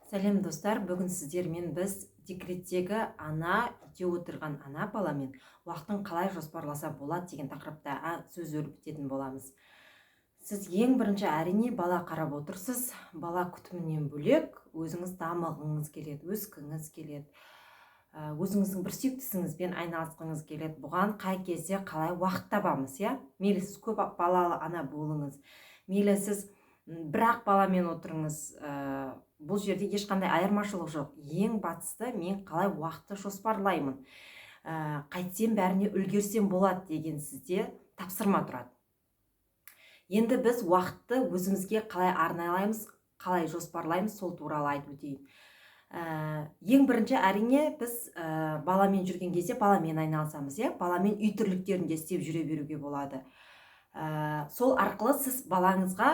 Сәлем достар, бүгін сіздермен біз декреттегі ана, үйде отырған ана баламен уақытын қалай жоспарласа болады деген тақырыпта сөз өрбітетін боламыз. Сіз ең бірінші әрине бала қарап отырсыз, бала күтімінен бөлек өзіңіз дамығыңыз келеді, өскіңіз келеді, өзіңіздің бір сүйіктісіңізбен айналысқыңыз келеді. Бұған қай кезде қалай уақыт табамыз, иә? Мейлі сіз көп балалы ана болыңыз, мейлі сіз бір-ақ баламен отырыңыз, бұл жерде ешқандай айырмашылық жоқ. Ең бастысы мен қалай уақытты жоспарлаймын, қайтсем бәріне үлгерсем болады деген сізде тапсырма тұрады. Енді біз уақытты өзімізге қалай арнайлаймыз, қалай жоспарлаймыз, сол туралы айтып өтейін. Ең бірінші әрине біз баламен жүрген кезде баламен айналысамыз, баламен үй тірліктерін де істеп жүре беруге болады. Сол арқылы сіз балаңызға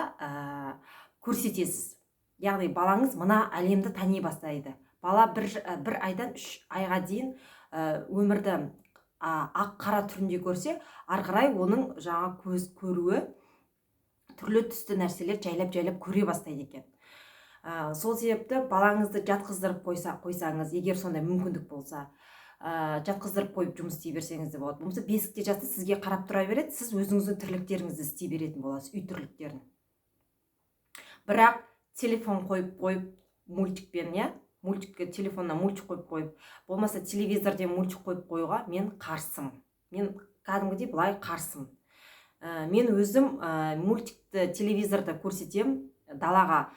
көрсетесіз. Яғни балаңыз мына әлемді тани бастайды. Бала бір айдан 3 айға дейін өмірді ақ қара түрінде көрсе, ары қарай оның жаңа көз көруі түрлі түсті нәрселер жайлап көре бастайды екен. Сол себепті балаңызды жатқыздырып қойсаңыз, егер сондай мүмкіндік болса, жатқыздырып қойып жұмыс істей берсеңіз де болады. Болмаса бесікте жатса сізге қарап тұра береді, сіз өзіңіздің тірліктеріңізді істей беретін боласыз, үй тірліктерін. Бірақ телефон қойып мультикпен, мультикке телефоннан мультик қойып, болмаса телевизорден мультик қойып қоюға мен қарсымын. Мен кәдімгідей былай қарсымын. Мен өзім мультикті телевизорда көрсетем, далаға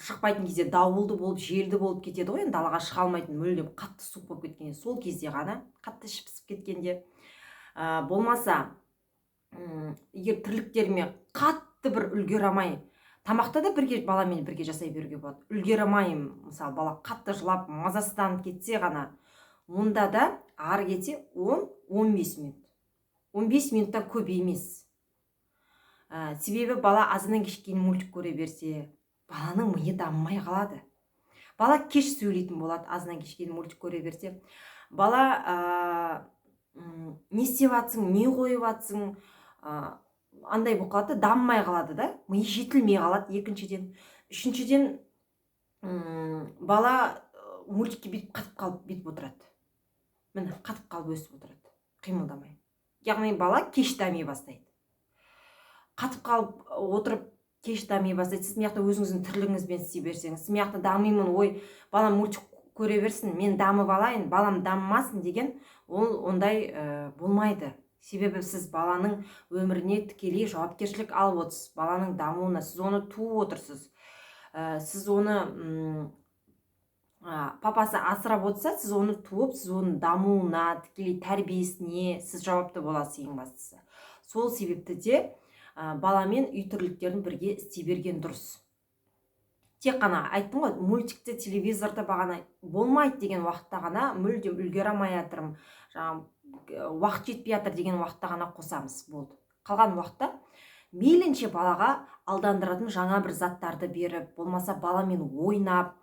шықпайтын кезде дауылды болып, желді болып кетеді ғой, далаға шыға алмайтын, мүлдем қатты суық болып кеткенде, сол кезде ғана, қатты ішіп кеткенде, болмаса егер тірліктеріме қатты бір үлгере алмай, тамақта да баламен бірге жасай беруге болады. Үлгере алмайым, мысалы бала қатты жылап мазасызданып кетсе ғана, онда да ары кетсе 10-15 минут. 15 минуттан көп емес. Себебі бала азаннан кешке мультик көре берсе, баланың миы дамымай қалады. Бала кеш сөйлейтін болады, азаннан кешке мультик көре берсе. Бала не істеп жатсың, не қойып жатсың, андай болып қалады, дамымай қалады да, миы жетілмей қалады. Екіншіден, үшіншіден, бала мультикке бүйтіп қатып қалып бүйтіп отырады. Міне, қатып қалып өсіп отырады, қимылдамай. Яғни бала кеш дами бастайды. Қатып қалып отырып кеш дами бастайды. Сіз мияқта өзіңіздің тірлігіңізбен істей берсеңіз, сіз мияқта дамимын, ой, балам мультик көре берсін, мен дамып алайын, балам дамымасын деген, ондай болмайды. Себебі сіз баланың өміріне тікелей жауапкершілік алып отырсыз, баланың дамуына, сіз оны туып отырсыз. Сіз оны папасы асырап отырса, сіз оны туып, сіз оның дамуына, тікелей тәрбиесіне сіз жауапты боласыз ең бастысы. Сол себепті де баламен үй тірліктерін бірге істей берген дұрыс. Тек қана айттым ғой, мультикті телевизорда бағана болмайды деген уақытта ғана, мүлдем үлгере алмай жатырмын, уақыт жетпей жатыр деген уақытта ғана қосамыз, болды. Қалған уақытта мейлінше балаға алдандыратын жаңа бір заттарды беріп, болмаса баламен ойнап,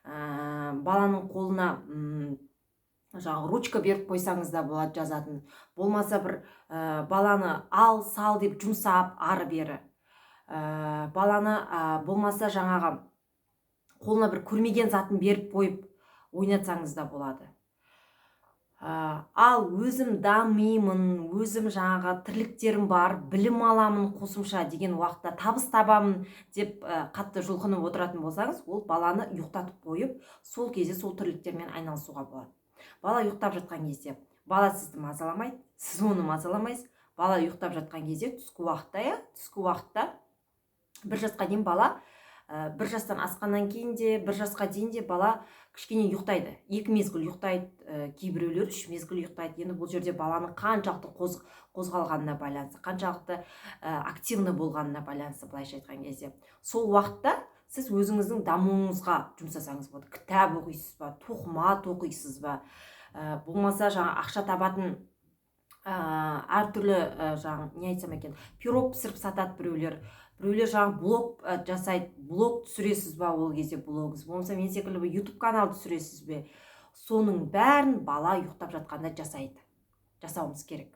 баланың қолына ручка беріп қойсаңыз да болады, жазатын. Болмаса бір баланы ал, сал деп жұмсап, ары бері. Баланы болмаса жаңағы қолына бір көрмеген затын беріп қойып ойнатсаңыз да болады. Ал өзім дамимын, өзім жаңағы тірліктерім бар, білім аламын қосымша деген уақытта табыс табамын деп қатты жұлқынып отыратын болсаңыз, ол баланы ұйықтатып қойып, сол кезде сол тірліктермен айналысуға болады. Бала ұйықтап жатқан кезде, бала сізді мазаламайды, сіз оны мазаламайсыз. Бала ұйықтап жатқан кезде түскі уақытта 1 жасқа дейін бала, 1 жастан асқаннан кейін де, 1 жасқа дейін де бала кішкене ұйықтайды. 2 мезгіл ұйықтайды, кейбіреулер 3 мезгіл ұйықтайды. Енді бұл жерде баланың қаншалықты қозғалғанына байланысты, қаншалықты активны болғанына байланысты, былайша айтқан кезде. Сол уақытта сіз өзіңіздің дамуыңызға жұмсасаңыз болады. Кітап оқисыз ба, тоқыма тоқисыз ба, болмаса жаңа ақша табатын әртүрлі не айтсам екен, пирог пісіріп сатады біреулер жаңа блог жасайды, блог түсіресіз ба, ол кезде блогыңыз, болмаса мен секілді YouTube канал түсіресіз бе, соның бәрін бала ұйықтап жатқанда жасауымыз керек.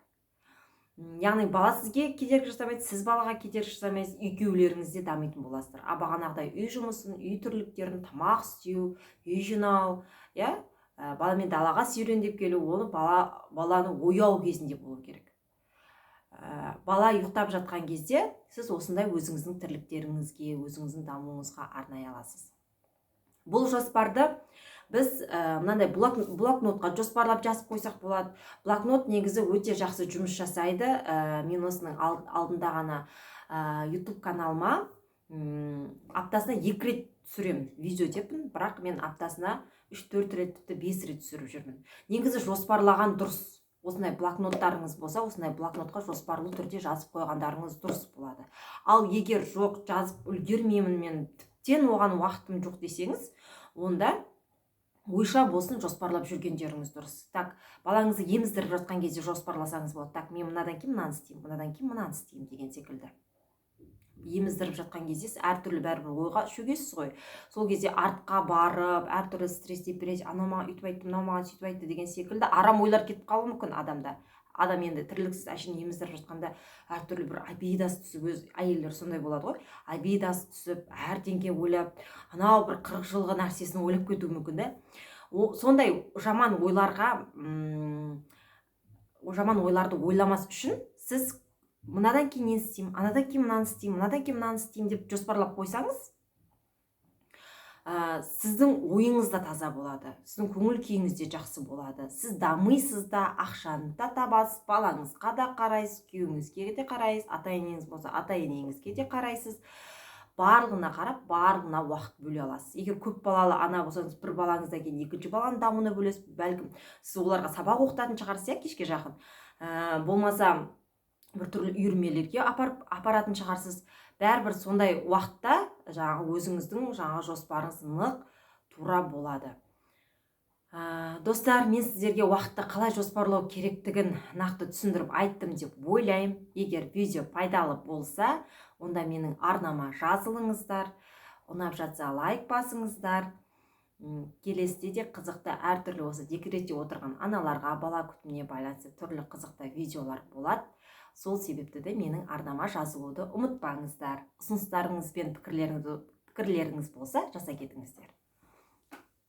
яғни бала сізге кедергі жасамайды, сіз балаға кедергі жасамайсыз, екеулеріңіз де дамитын боласыздар. Бағанағыдай үй жұмысын, үй тірліктерін, тамақ істеу, үй жинау, иә, баламен далаға серуен деп келу, оны баланы ояу кезінде болу керек. Бала ұйықтап жатқан кезде сіз осындай өзіңіздің тірліктеріңізге, өзіңіздің дамуыңызға арнай аласыз. Бұл жоспарды біз мынандай блокнотқа жоспарлап жазып қойсақ болады. Блокнот негізі өте жақсы жұмыс жасайды. Мен осының алдында ғана YouTube каналыма аптасына 2 рет түсіремін, видео деппін, бірақ мен аптасына 3-4 рет, тіпті 5 рет түсіріп жүрмін. Негізі жоспарлаған дұрыс. Осындай блокноттарыңыз болса, осындай блокнотқа жоспарлы түрде жазып қойғандарыңыз дұрыс болады. Ал егер жоқ, жазып үлгермеймін, мен тіптен оған уақытым жоқ десеңіз, онда ойша болсын жоспарлап жүргендеріңіз дұрыс. Так, балаңызды еміздіріп жатқан кезде жоспарласаңыз болады. Так, мен мынадан кейін мынаны істеймін, мынадан кейін мынаны істеймін деген секілді. Еміздіріп жатқан кезде әртүрлі бәрібір ойға шөгесіз ғой. Сол кезде артқа барып, әртүрлі стресс, депрессия, анау маған үйтіп айтты, мынау маған сөйтіп айтты деген секілді арам ойлар кетіп қалуы мүмкін адамда. Адам енді тірліксіз әшейін еміздіріп жатқанда әртүрлі бір обидасы түсіп, өз әйелдер сондай болады ғой, обидасы түсіп, әрдеңке ойлап, анау бір 40 жылғы нәрсесін ойлап кетуі мүмкін да. Сондай жаман ойларды ойламас үшін сіз мынадан кейін не істеймін, анадан кейін мынаны істеймін, мынадан кейін мынаны істеймін деп жоспарлап қойсаңыз, сіздің ойыңыз да таза болады, сіздің көңіл күйіңіз де жақсы болады, сіз дамисыз да, ақшаны да табасыз, балаңызға да қарайсыз, күйеуіңізге де қарайсыз, ата-енеңіз болса ата-енеңізге де қарайсыз, барлығына қарап, барлығына уақыт бөле аласыз. Егер көп балалы ана болсаңыз, бір балаңыздан кейін екінші баланың дамуына бөлесіз, бәлкім сіз оларға сабақ оқытатын шығарсыз, иә, кешке жақын, болмаса біртүрлі үйірмелерге апаратын шығарсыз. Бәрібір сондай уақытта өзіңіздің жоспарыңыз нық тура болады. Достар, мен сіздерге уақытты қалай жоспарлау керектігін нақты түсіндіріп айттым деп ойлаймын. Егер видео пайдалы болса, онда менің арнама жазылыңыздар. Ұнап жатса лайк басыңыздар. Келесіде де қызықты әртүрлі осы декретте отырған аналарға, бала күтіміне байланысты түрлі қызықты видеолар болады. Сол себепті де менің арнама жазылуды ұмытпаңыздар. Ұсыныстарыңыз бен пікірлеріңіз болса, жаза кетіңіздер.